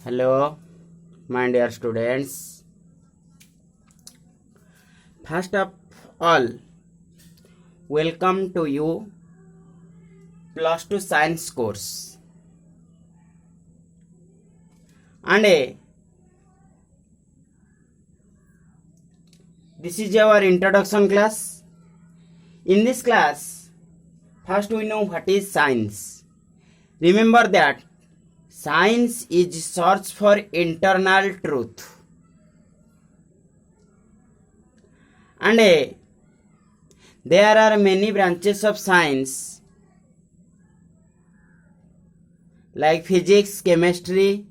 Hello, my dear students. First of all, welcome to you plus 2 science course. And this is our introduction class. In this class, first we know what is science. Remember that science is search for internal truth. And there are many branches of science like physics, chemistry,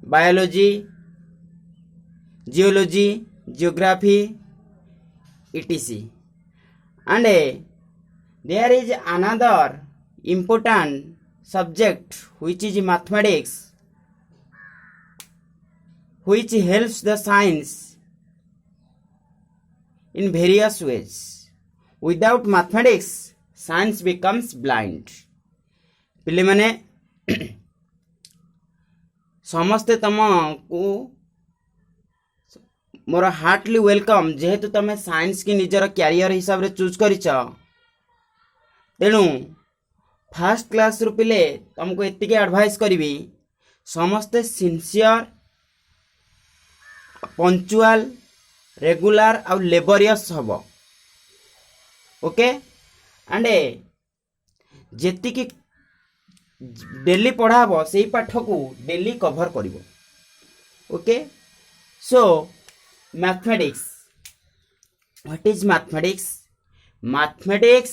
biology, geology, geography, etc. And there is another important subject which is mathematics, which helps the science in various ways. Without mathematics, science becomes blind. पिले माने समस्ते तुमको मोर Hartley welcome जेहेतु तुम science की निजर career हिसाब रे चूज करिछ तेणु फर्स्ट क्लास रु पिले तुमको एतिके एडवाइस करी समस्ते सिंसियर पंक्चुअल रेगुलर आउ लेबरियस हब ओके एंड जेतिकी डेली पढ़ाब से पाठ को डेली कवर करिवो okay so mathematics what is mathematics mathematics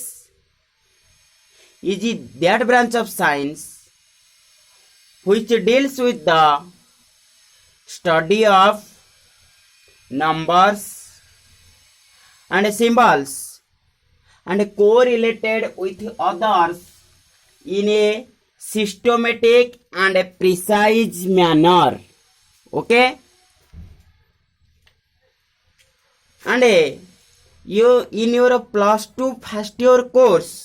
is that branch of science which deals with the study of numbers and symbols and correlated with others in a systematic and a precise manner. Okay? And you in your plus 2 first year course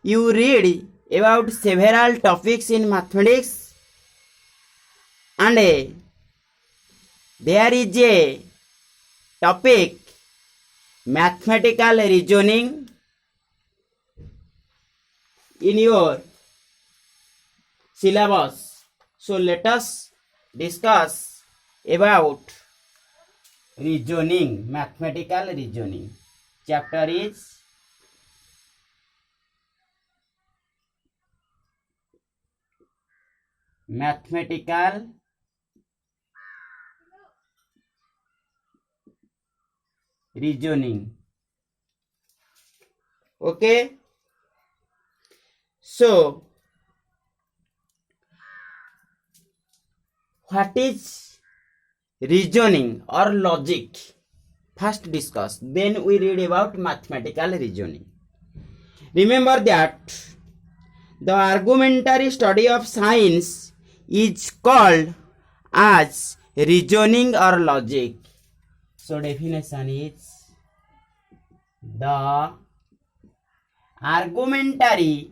you read about several topics in mathematics and there is a topic mathematical reasoning in your syllabus. So let us discuss about reasoning, mathematical reasoning. Chapter is mathematical reasoning. Okay, so what is reasoning or logic? First discuss, then we read about mathematical reasoning. Remember that the argumentary study of science is called as reasoning or logic. So definition is the argumentary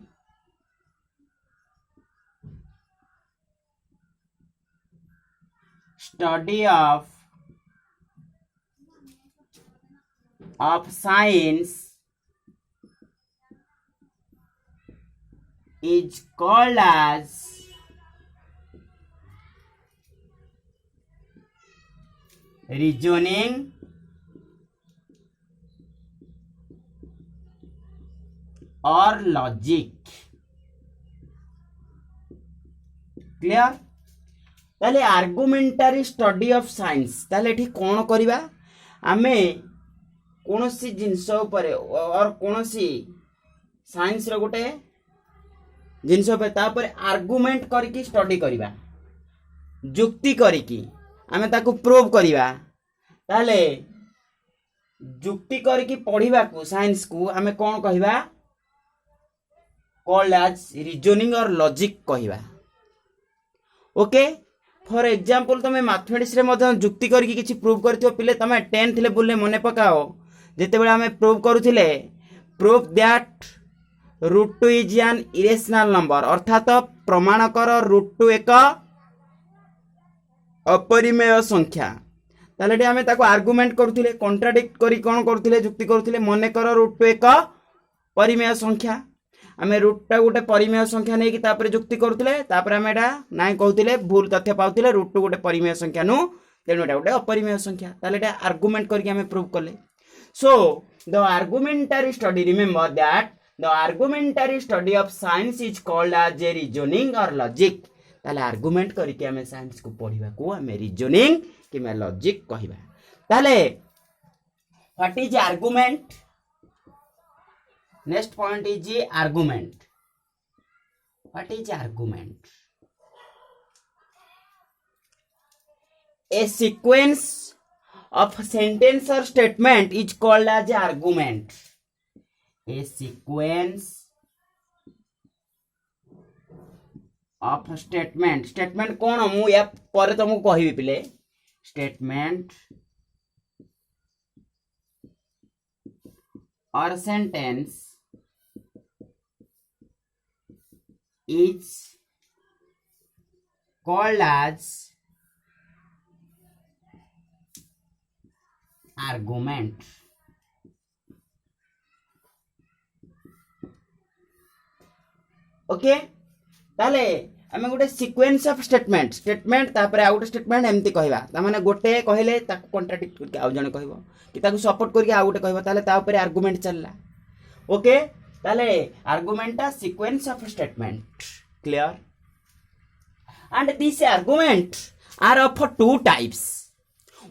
study of science is called as reasoning or logic. Clear? ताले आर्गुमेंटारी study of science ताले एठी कोन करिबा आमे कोनोसी जिंस ऊपर और कोनोसी science रो गोटे जिंस ऊपर तापर आर्गुमेंट करके स्टडी करिबा जुक्ति करके आमे ताको प्रूव करिबा ताले जुक्ति करके पढ़िबा को साइंस को आमे कोन कहिबा कॉल्ड एज रीजनिंग और लॉजिक कहिबा ओके फॉर एग्जांपल तुम मैथमेटिक्स रे मध्य जुक्ति करके किछि प्रूव करथियो पिले तुम 10th लेवल ले मने पकाओ जेते बेला हमें प्रूव करूथिले prove that root two is an irrational number अर्थात प्रमाणकर रूट टू एक अपरिमेय संख्या ताले आमे ताको आर्गुमेंट करूथिले कॉन्ट्राडिक्ट करी कोन करूथिले जुक्ति करूथिले मने कर रूट टू एक परिमेय संख्या आमे रूट टा गोटे परिमेय संख्या नै कि तापर जुक्ति करूथिले तापर आमे एटा नाइ कहूथिले भूल तथ्य पाउथिले रूट टू गोटे परिमेय संख्या नु तेनु एटा गोटे अपरिमेय संख्या ताले एटा आर्गुमेंट करके आमे प्रूव करले so the argumentary study remember that the argumentary study of science is called as a reasoning और लॉजिक ताले आर्गुमेंट करके आमे साइंस को पढिबा को आमे रीजनिंग कि मैं लॉजिक कहिबा ताले what is argument next point is argument what is argument A sequence of sentence or statement is called as argument a sequence of statement कौन मु या पर तुमको कहबी पिले statement or sentence is called as argument okay ताले आमे गोटे सीक्वेंस ऑफ स्टेटमेंट तापर आ गोटे स्टेटमेंट एमती कहबा ता माने गोटे कहले ताको कॉन्ट्राडिक्ट करके आ जने कहबो कि ताको सपोर्ट करके आ गोटे कहबो ताले ता ऊपर आर्गुमेंट चलला ओके ताले argument a sequence of statement clear and this argument are of two types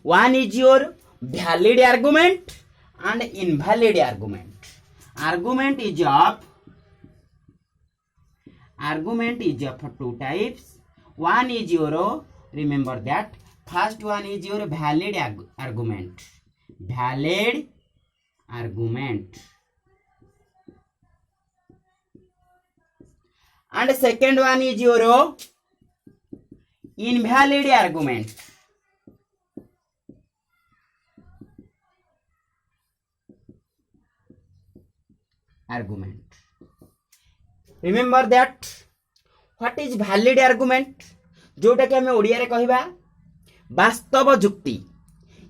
one is your valid argument and invalid argument argument is of two types one is your remember that first one is your valid argument and second one is your invalid argument remember that what is valid argument जोटा कि हमें ओडिया रे कहबा वास्तव जुक्ति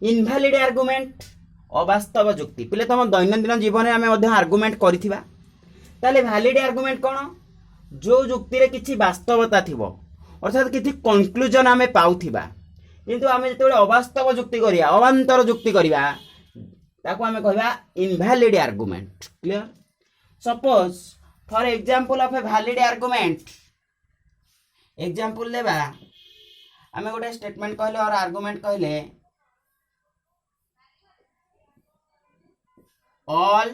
invalid argument अवास्तव जुक्ति पिले तुम दैनंदिन जीवन में हमें मध्य आर्गुमेंट करिथिबा ताले वैलिड आर्गुमेंट कोन जो जुक्ति रे किछि वास्तवता थिबो अर्थात किछि कंक्लूजन हमें पाउथिबा किंतु हमें जेते अवास्तव जुक्ति करिया अवांतर जुक्ति करिया ताको हमें कहबा invalid argument clear suppose for example of a valid argument example लेबा हमें गोटे स्टेटमेंट कहले और आर्गुमेंट कहले all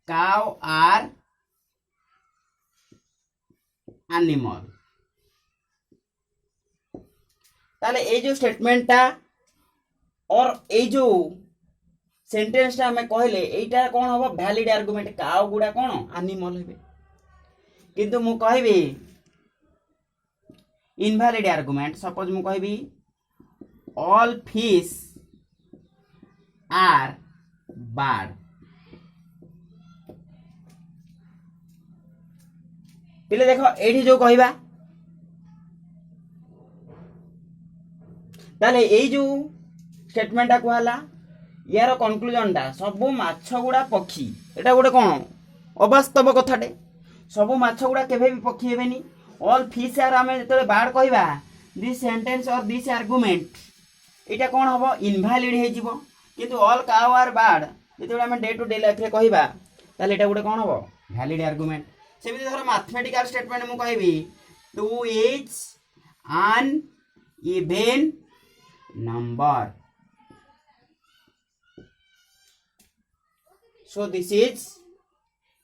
cow are animal ताले ए जो स्टेटमेंट ता और ए जो सेंटेंस टा हमें कहले एटा कोन होबो वैलिड आर्गुमेंट काउ गुडा कोन एनिमल हेबे किंतु मु कहबी इनवैलिड आर्गुमेंट सपोज मु कहबी ऑल फिश आर बर्ड पिले देखो एठी जो कहबा ताले एई जो स्टेटमेंट टा कहला यार कंक्लूजन टा सबु माछ गुडा पक्षी एटा गोटे कोन अवास्तव कथाटे सबु माछ गुडा केबे भी पक्षी हेबेनी ऑल फिश आर हमें जेते बाड कहबा दिस सेंटेंस और दिस आर्गुमेंट एटा कोन हबो इनवैलिड हे जिवो किंतु ऑल काउ आर बर्ड जेते हमें डे टू डे लाइफ रे कहबा ताले एटा गोटे कोन हबो वैलिड आर्गुमेंट सेमिति धर मैथमेटिकल स्टेटमेंट मु कहबी 2 is an even number so this is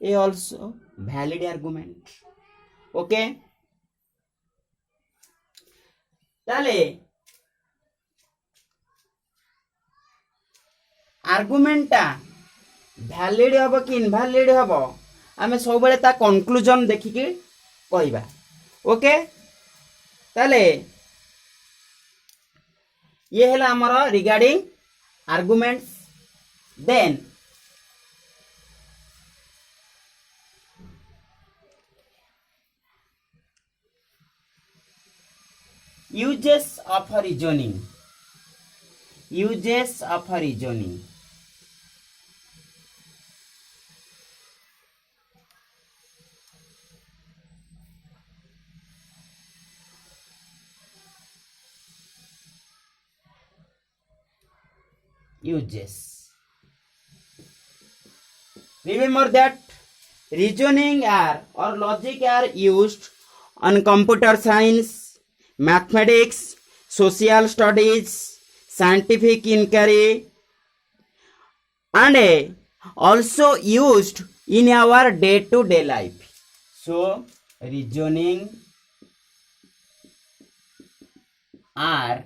a also valid argument okay ताले आर्गुमेंट टा वैलिड हबो कि इनवैलिड हबो आमे सब बेले ता कंक्लूजन देखिके कहबा ओके ताले ये हला हमर regarding arguments then uses of reasoning. Uses of reasoning. Uses. Remember that reasoning are or logic are used on computer science, mathematics, social studies, scientific inquiry, and also used in our day-to-day life. So, reasoning are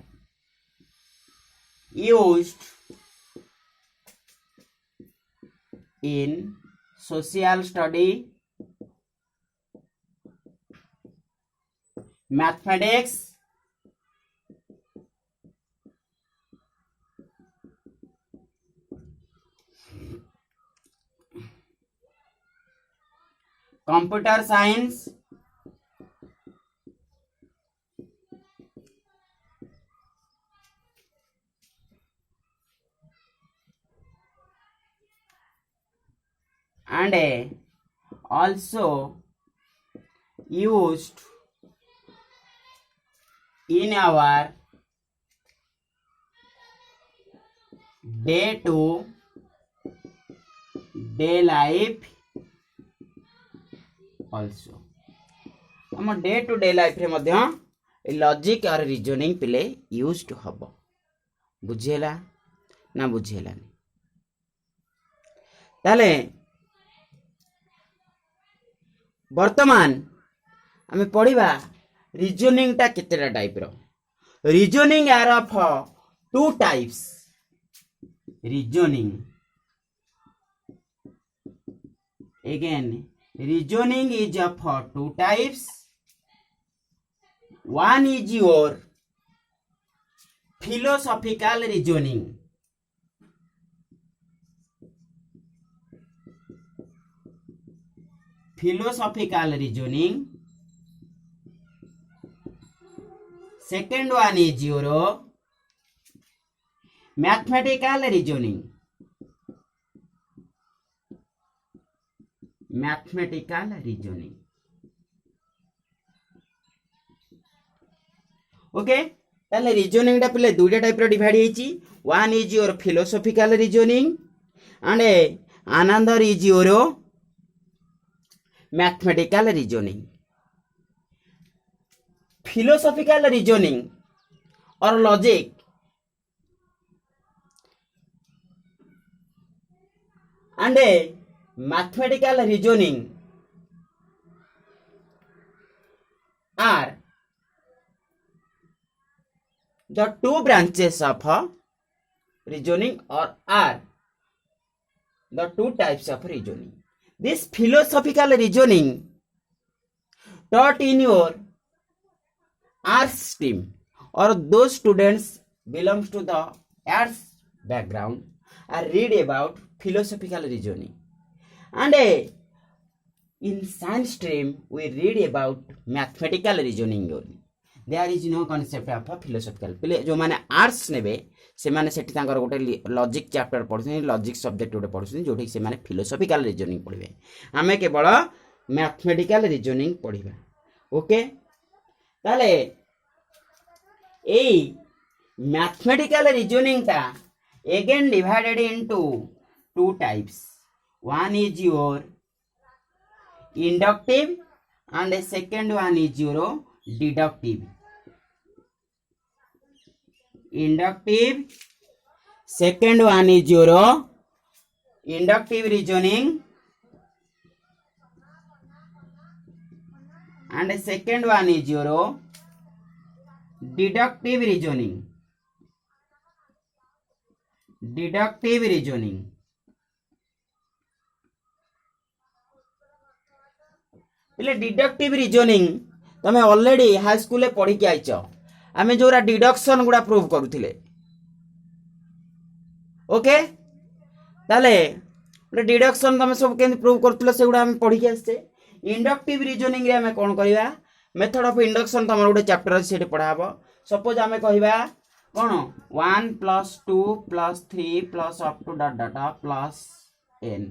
used in social study, mathematics, computer science, and also used in our day to day life also. हम day to day life रे मध्य logic और reasoning पिले used हबो बुझेला ना बुझेलानी ताले वर्तमान आमे पढ़िबा रीजनिंग टा केतेटा टाइप रो reasoning are of two types reasoning again reasoning is of two types. One is your philosophical reasoning. Philosophical reasoning. Second one is your mathematical reasoning. Mathematical reasoning. Okay ताले रीजनिंग टा पले दुटा type रो divide हेची one is your philosophical reasoning and another is your mathematical reasoning philosophical reasoning और logic and mathematical reasoning are the two branches of reasoning or are the two types of reasoning. This philosophical reasoning taught in your arts stream or those students belongs to the arts background are read about philosophical reasoning. And in science stream we read about mathematical reasoning only. There is no concept of philosophical. पहले जो माने arts नेबे से माने सेठी तांकर गोटे logic chapter पढुछन logic subject गोटे पढुछन जोठी से माने फिलोसॉफिकल रीजनिंग पढिबे हमें केवल मैथमेटिकल रीजनिंग पढिबा ओके ताले ए मैथमेटिकल रीजनिंग ता again divided into two types. One is your inductive and the second one is your deductive. Inductive, second one is your inductive reasoning and the second one is your deductive reasoning. Deductive reasoning. पहले deductive reasoning तमे already high school में पढ़ी के आइछ आमे जोरा deduction गुडा prove करूथिले okay ताले deduction तमे सब केन प्रूव करथुले सेगुडा आमे पढ़ी के आछे इंडक्टिव रीजनिंग रे आमे कोन करिवा मेथड ऑफ इंडक्शन तमर गोटे चैप्टर सेठी पढ़ाबो सपोज आमे कहबा कोन 1 + 2 + 3 + up to dot dot plus n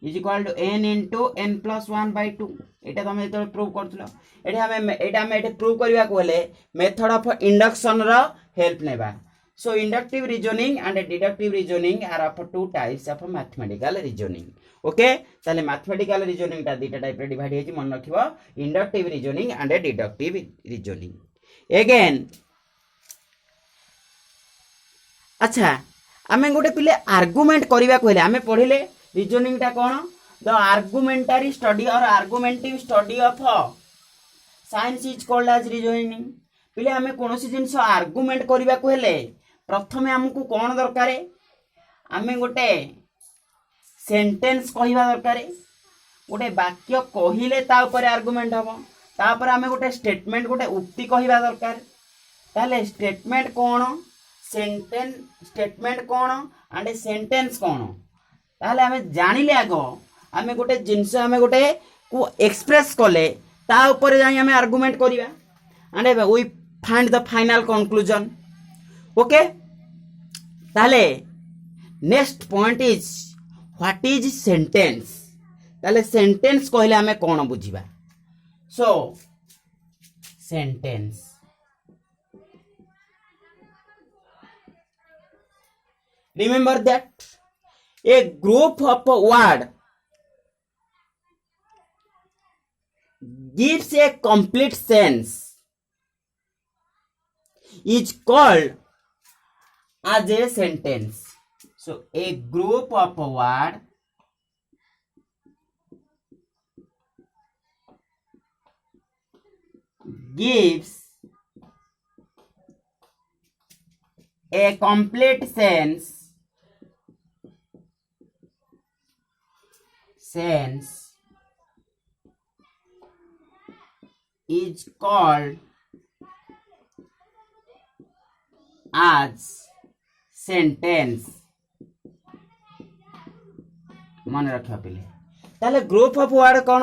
is equal to n into n + 1/2 एटा तुम जेतो प्रूव करथलो एटा हमें प्रूव करबा को हले मेथड ऑफ इंडक्शन रो हेल्प नेबा so inductive reasoning and deductive reasoning are of two types of mathematical reasoning okay ताले mathematical reasoning ता दुटा टाइप रे डिवाइड हेची मन रखिबो inductive reasoning and deductive reasoning again अच्छा आमे गोटे पिले आर्गुमेंट करबा को हले आमे पढिले रीजनिंग ता कोन द आर्गुमेंटरी स्टडी और argumentive study of science is called as reasoning पिले आमे कोनोसी जिंस आर्गुमेंट करबा को हले प्रथमे हमकु कोन दरकार आमे गोटे सेंटेंस कहिबा दरकार गोटे वाक्य कहिले ता ऊपर आर्गुमेंट हबो ता ऊपर आमे गोटे स्टेटमेंट गोटे उक्ति कहिबा दरकार ताले स्टेटमेंट कोन सेंटेंस स्टेटमेंट कोन एंड सेंटेंस कोन ताले आमे जानिले आगो आमे गोटे जिंस आमे गोटे को एक्सप्रेस कले ता ऊपर जाई आमे आर्गुमेंट करिबा and we find the final conclusion okay ताले next point is what is sentence ताले सेंटेंस कहले आमे कोन बुझिबा so sentence remember that a group of word gives a complete sense is called as a sentence so a group of word gives a complete sense is called as sentence मन रखा पिले ताले group of word कोन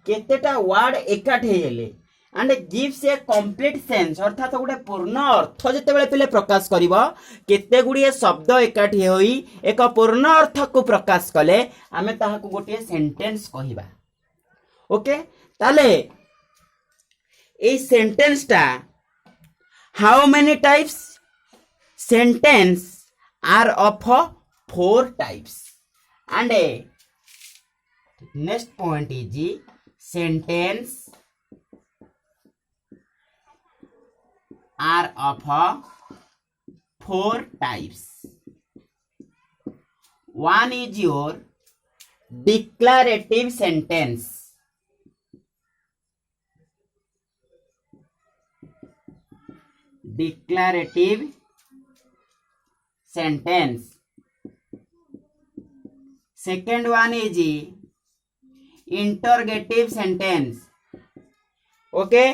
केतेटा word एकाठे हेले and gives a complete sense अर्थात गोटे पूर्ण अर्थ जते बेले पिले प्रकाश करिवो केते गुडी शब्द एकाठी होई एक पूर्ण अर्थ को प्रकाश कले आमे ताहा को गोटे सेंटेंस कहिबा ओके ताले ए सेंटेंस ता how many types sentence are of 4 types and next point is sentence are of 4 types. One is your declarative sentence. Declarative sentence. Second one is interrogative sentence. Okay.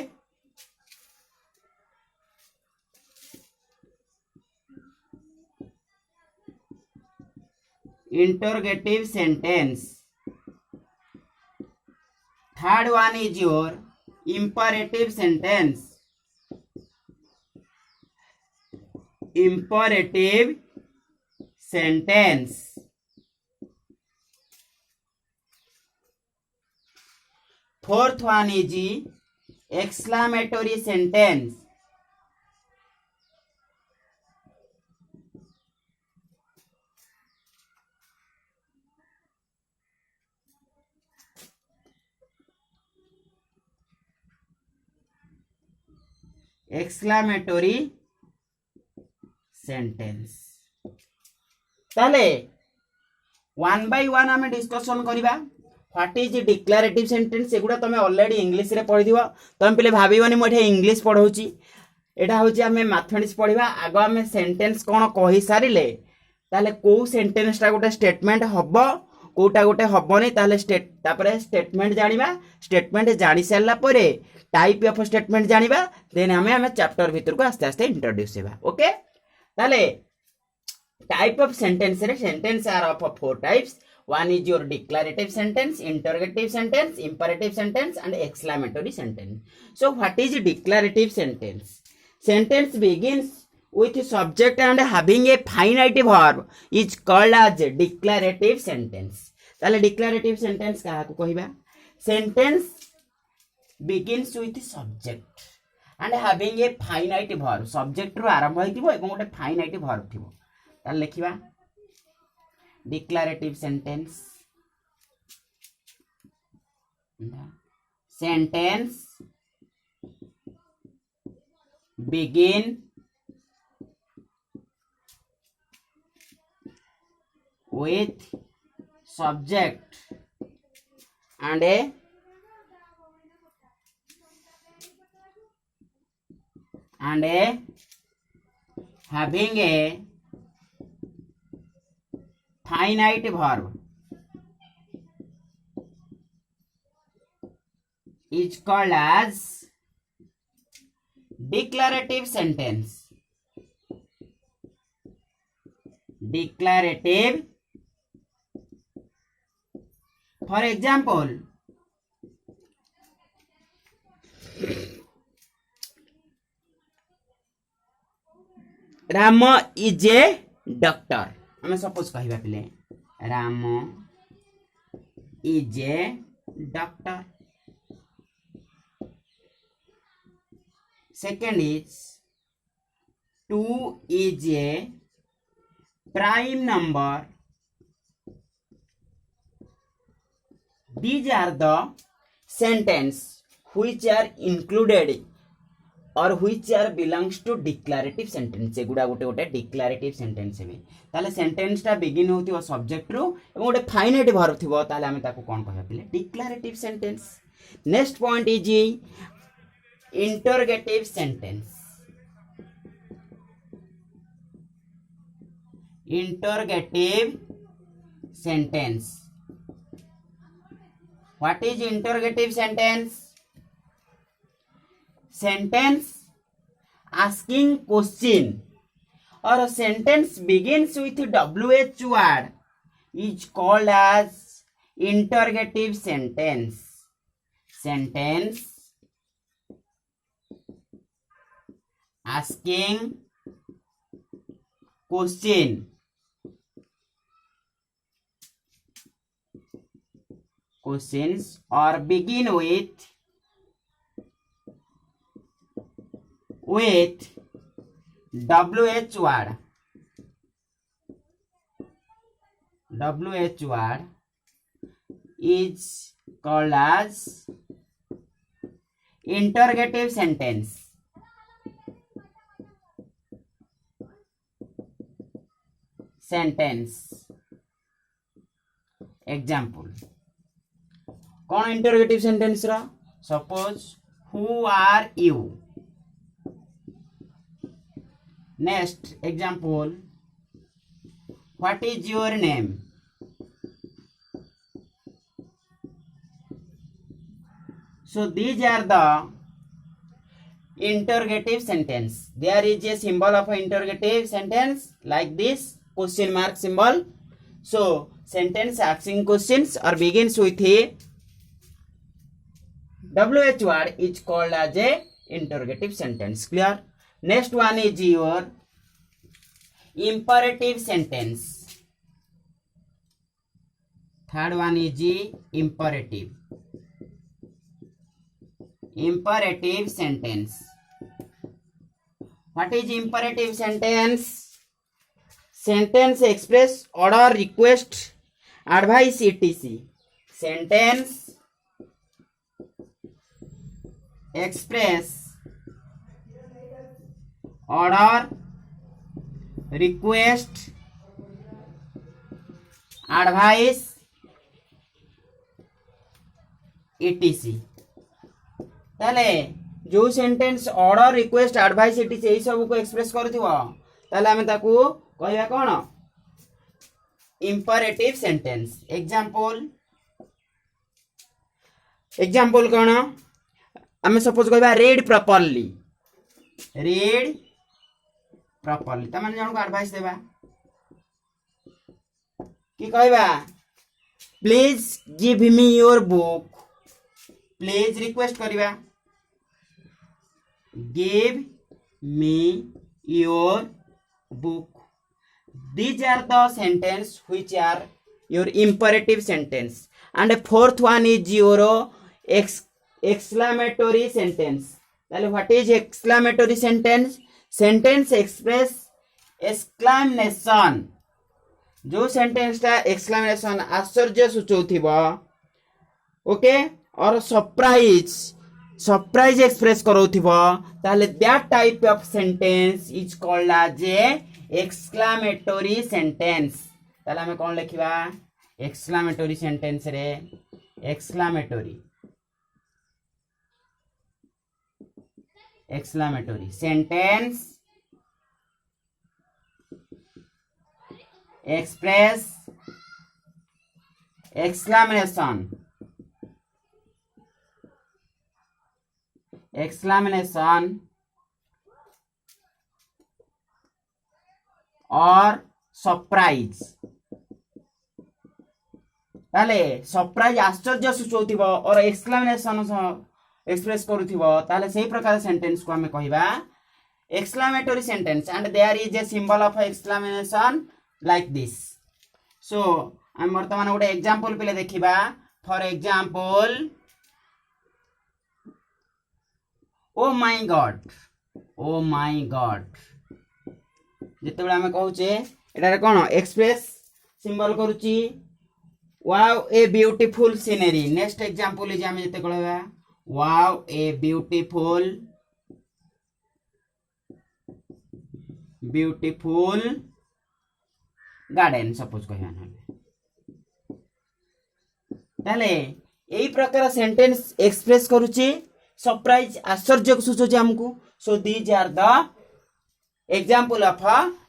Interrogative sentence. Third one is your imperative sentence. Imperative sentence. Fourth one is exclamatory sentence. Exclamatory sentence ताले one by one आमे discussion करिबा what is declarative sentence एगुडा तमे already English रे पढि दिबो तमे पहिले भाबिबोनी मोठे इंग्लिश पढौची एटा होची आमे मैथमेटिक्स पढिबा आगो आमे सेंटेंस कोन कहि सारिले ताले को सेंटेंस ता गोटे स्टेटमेंट हबो कोटा गोटे हबोनी ताले स्टेटमेंट जानिबा स्टेटमेंट जानि सारला परे टाइप ऑफ स्टेटमेंट जानिबा देन हमें चैप्टर भीतर को आस्ते आस्ते इंट्रोड्यूस हेबा ओके ताले टाइप ऑफ सेंटेंस रे sentence are of 4 types one is your declarative sentence interrogative sentence imperative sentence and exclamatory sentence so what is declarative sentence Sentence begins with subject and having a finite verb is called as declarative sentence. ताले declarative sentence कहा को कहिबा? Sentence begins with subject and having a finite verb. Subject रो आरंभ होइतिबो एवं गोटे finite verb थिबो. ताले लिखिबा declarative sentence. Sentence begin with subject and a having a finite verb is called as declarative sentence. Declarative. For example, Rama is a doctor. हमें suppose कहिबा पिले Rama is a doctor. Second is 2 is a prime number. These are the sentence which are included or which are belongs to declarative sentence. एगुड़ा गोटे गोटे declarative sentence हेबे. ताले sentence टा begin होतिबो subject रो एवं गोटे finite verb थिबो ताले हमें ताको कोन कहबा पिले declarative sentence. Next point is interrogative sentence. Interrogative sentence. What is interrogative sentence? Sentence asking question or a sentence begins with WH word is called as interrogative sentence. Sentence asking question questions or begin with WH word. WH word is called as interrogative sentence. Sentence. Example. कौन interrogative sentence रा? Suppose who are you. Next example what is your name. So these are the interrogative sentence. There is a symbol of an interrogative sentence like this question mark symbol. So sentence asking questions or begins with a WH word is called as a interrogative sentence. Clear? Next one is your imperative sentence. Third one is imperative. Imperative sentence. What is imperative sentence? Sentence express order, request, advice, etc. Sentence express order, request, advice, etc. ताले जो sentence order, request, advice etc एई सब को express करथिबो ताले हमें ताकू कहया कोन imperative sentence. Example कोन हमें suppose कहबा read properly. Read properly त माने जण को एडवाइस देबा कि कहबा please give me your book. Please request करिबा give me your book. These are the sentence which are your imperative sentence. And fourth one is your exclamatory sentence. What is exclamatory sentence? Sentence express exclamation. जो sentence टा exclamation आश्चर्य सूचौथिबो, okay, और surprise express करोथिबो, ताले that type of sentence is called as exclamatory sentence. ताले हमें कौन लिखिबा? एक्सक्लेमेटरी सेंटेंस रे exclamatory sentence express exclamation or surprise. ताले सरप्राइज आश्चर्य सूचौथिबो और एक्सक्लेमेशन एक्सप्रेस करूथिबो, ताले सही प्रकार सेंटेंस को हमें कहिबा exclamatory sentence. And there is a symbol of exclamation like this. So हम वर्तमान गोटे एग्जांपल पे देखिबा. For example, oh my god जेतेबेले हमें कहूचे एटारे कोन एक्सप्रेस सिंबल करूची wow a beautiful scenery. Next example is हम जेते कहबा wow a beautiful garden suppose कहया ना. ताले एई प्रकार सेंटेंस एक्सप्रेस करूची सरप्राइज आश्चर्य को सूचोची हमको. So these are the example of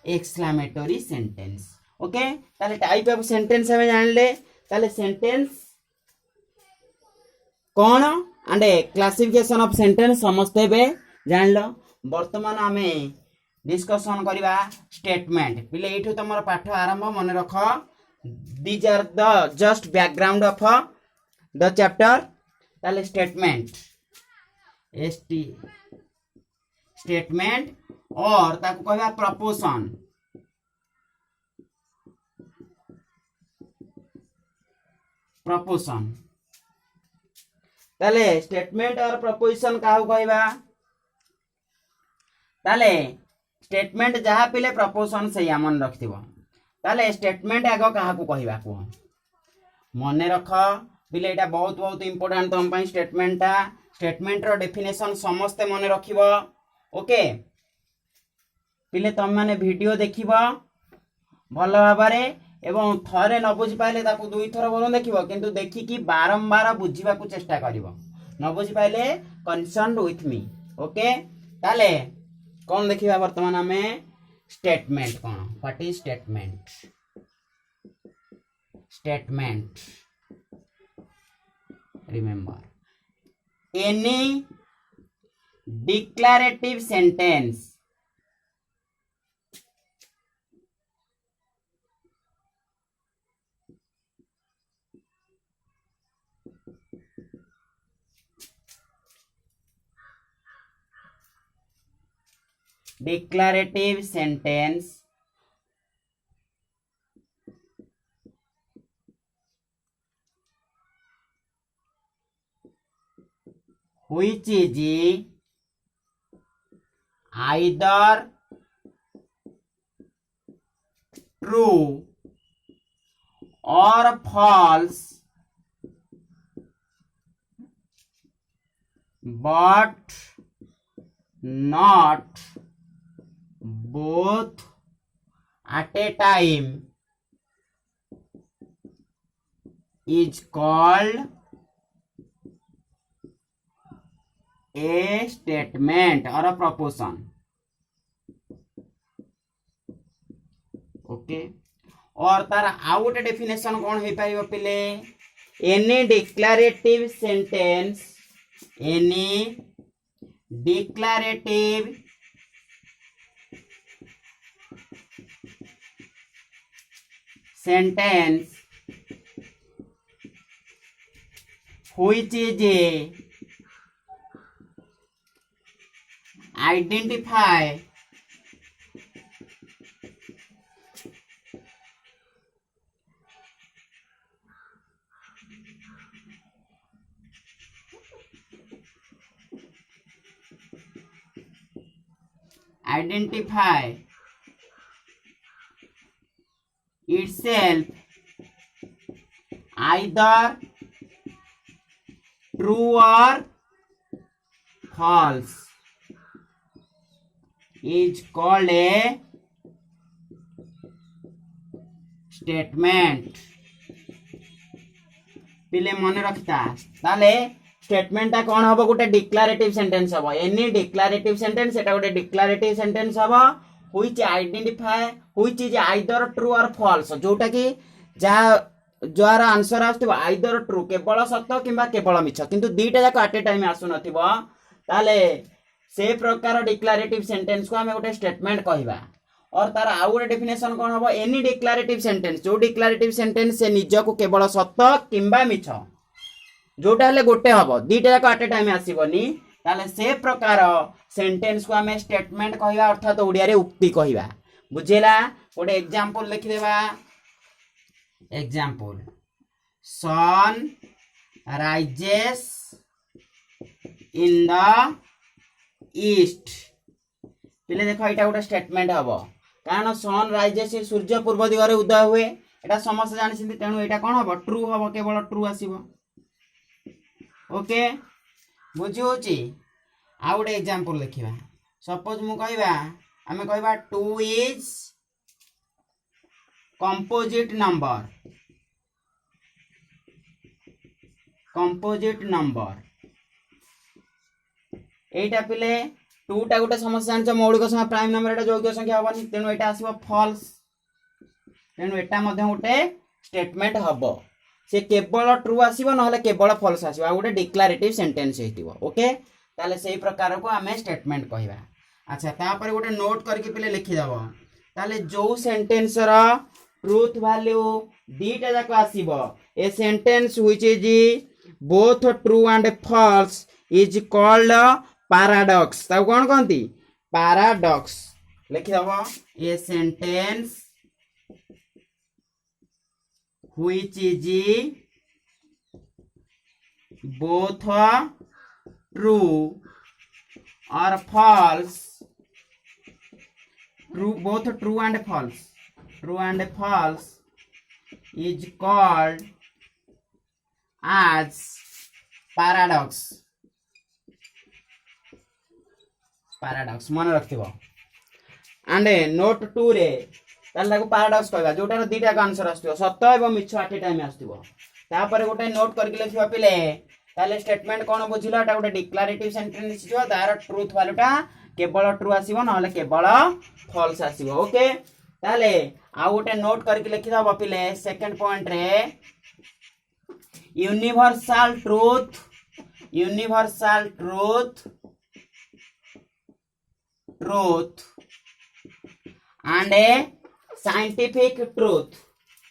exclamatory sentence. Okay, ताले टाइप ऑफ सेंटेंस हमें जान ले. ताले सेंटेंस कौन एंड क्लासिफिकेशन ऑफ सेंटेंस समझते बे जान लो. वर्तमान हमें डिस्कशन करिबा स्टेटमेंट. पिले एठो तमर पाठ आरंभ मन रख. These are the just background of the chapter. ताले स्टेटमेंट स्टेटमेंट और ताको कहबा प्रपोजन. ताले स्टेटमेंट और प्रपोजिशन काहू कहबा? ताले स्टेटमेंट जहाँ पिले प्रपोजन से मन रखिथिबो. ताले स्टेटमेंट आगो काहाकू कहबा को मन रख पिले. एटा बहुत इंपोर्टेंट तुम पई स्टेटमेंट रो डेफिनेशन समस्त मन रखिबो. ओके पिले तुम माने वीडियो देखिबो भल भाबरे एवं थरे न बुझी पाइले ताकू दुई थर बोल देखिबो, किंतु देखिकी बारंबार बुझीबा को चेष्टा करिवो. न बुझी पाइले कंसर्न विथ मी. ओके, ताले कौन देखिबा वर्तमान हमें स्टेटमेंट. कौन what is statement remember any declarative sentence which is either true or false but not both at a time is called a statement or a proposition. Okay, और तार out definition कौन हो पाइबो पिले? Any declarative sentence which is identify itself either true or false is called a statement. पिले मन रखता ताले statement टा कौन हबो गोटे डिक्लारेटिव सेंटेंस हबो एनी डिक्लारेटिव सेंटेंस एटा गोटे डिक्लारेटिव सेंटेंस हबो which identify which is either true और फॉल्स जोटा कि जहा जोर आंसर आसथिबो आइदर ट्रू केवल सत्य किंबा केवल मिछ किंतु दीटा जाक एट ए टाइम आसु नथिबो ताले से प्रकार डिक्लारेटिव सेंटेंस को हमें गोटे स्टेटमेंट कहबा और तार आउ गोटे डेफिनेशन कौन हबो एनी डिक्लारेटिव सेंटेंस जो डिक्लारेटिव सेंटेंस से निज को केवल सत्य किंबा मिछ जोटा हेले गोटे हबो दीटा जाक एट ए टाइम आसीबोनी ताले से प्रकार सेंटेंस को हमें स्टेटमेंट कहबा अर्थात ओडिया रे उक्ति कहबा बुझेला गोटे एग्जांपल लिखि देबा example sun rises in the east पिले देखो एटा गोटे स्टेटमेंट हबो कारण सन राइजेस सूर्य पूर्व दिगरे उदय हुए एटा समस्त जानि तेणु एटा कोन हबो ट्रू हबो केवल ट्रू आसीबो ओके बुझी होची आ गोटे एग्जांपल लिखिबा सपोज मु कहबा आमे कहबा 2 इज कंपोजिट नंबर एटा पिले 2 टा गोटे समस्या जान मौलिक संख्या प्राइम नंबर एटा यौगिक संख्या हबनी तेनु एटा आसीबो फॉल्स तेनु एटा मध्ये गोटे स्टेटमेंट हबो से केवल ट्रू आसीबो नहले केवल फॉल्स आसीबो आ गोटे डिक्लारेटिव सेंटेंस हेतिबो ओके ताले सेही प्रकार को हमें स्टेटमेंट कहबा अच्छा तापर गोटे नोट करके पिले लिखि दबो ताले जो सेंटेंस रा ट्रूथ वैल्यू दीटा जाक आसीबो a sentence which is both true and false is called paradox ता कोन कहंती पैराडॉक्स लिखि दबो a sentence which is both true or false both true and false is called as paradox मन रखिबो and note 2 रे ताला को पैराडॉक्स कहबा जोटार दीटा का आंसर आस्तिबो सत्य एवं मिछ एट ए टाइम आस्तिबो तापर गोटे नोट करके लिखिबा पिले ताले स्टेटमेंट कोन बुझिलो एटा गोटे डिक्लारेटिव सेंटेंस छियो तार ट्रूथ वैल्यूटा केवल ट्रू आसीबो नहले केवल फॉल्स आसीबो ओके ताले आ गोटे नोट करके लिखि दबो पिले सेकंड पॉइंट रे universal truth and a scientific truth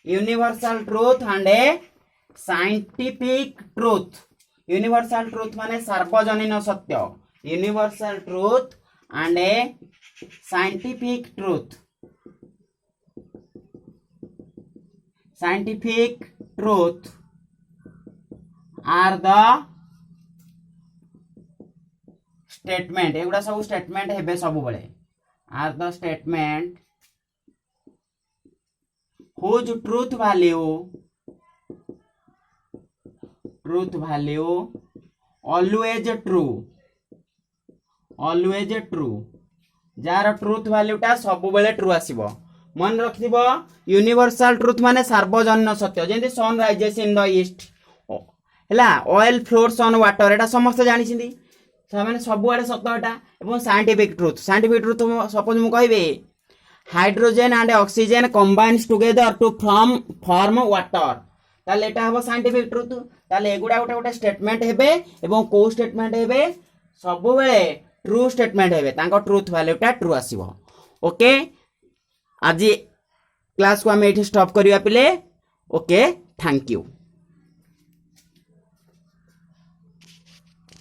universal truth and a scientific truth माने सार्वजनीन सत्य universal truth and a scientific truth are the statement एगुडा सब स्टेटमेंट हेबे सब बेले are the statement whose truth value always true jar truth value टा सब बेले ट्रू आसीबो मन रखिबो यूनिवर्सल ट्रूथ माने सार्वजनीन सत्य जेंति sun rises in the east हला ऑयल फ्लोट्स ऑन वाटर एटा समस्त जानि छिंदी माने सब आडे सत्य एटा एवं साइंटिफिक ट्रूथ सपोज मु कहबे hydrogen and oxygen combines together to form water ताले एटा हबो साइंटिफिक ट्रूथ ताले एगुडा गोटे स्टेटमेंट हेबे एवं को स्टेटमेंट हेबे सब बेले ट्रू स्टेटमेंट हेबे तांको ट्रूथ वैल्यूटा ट्रू आसीबो ओके आज क्लास को हम एठी स्टॉप करिया पिले ओके थैंक यू।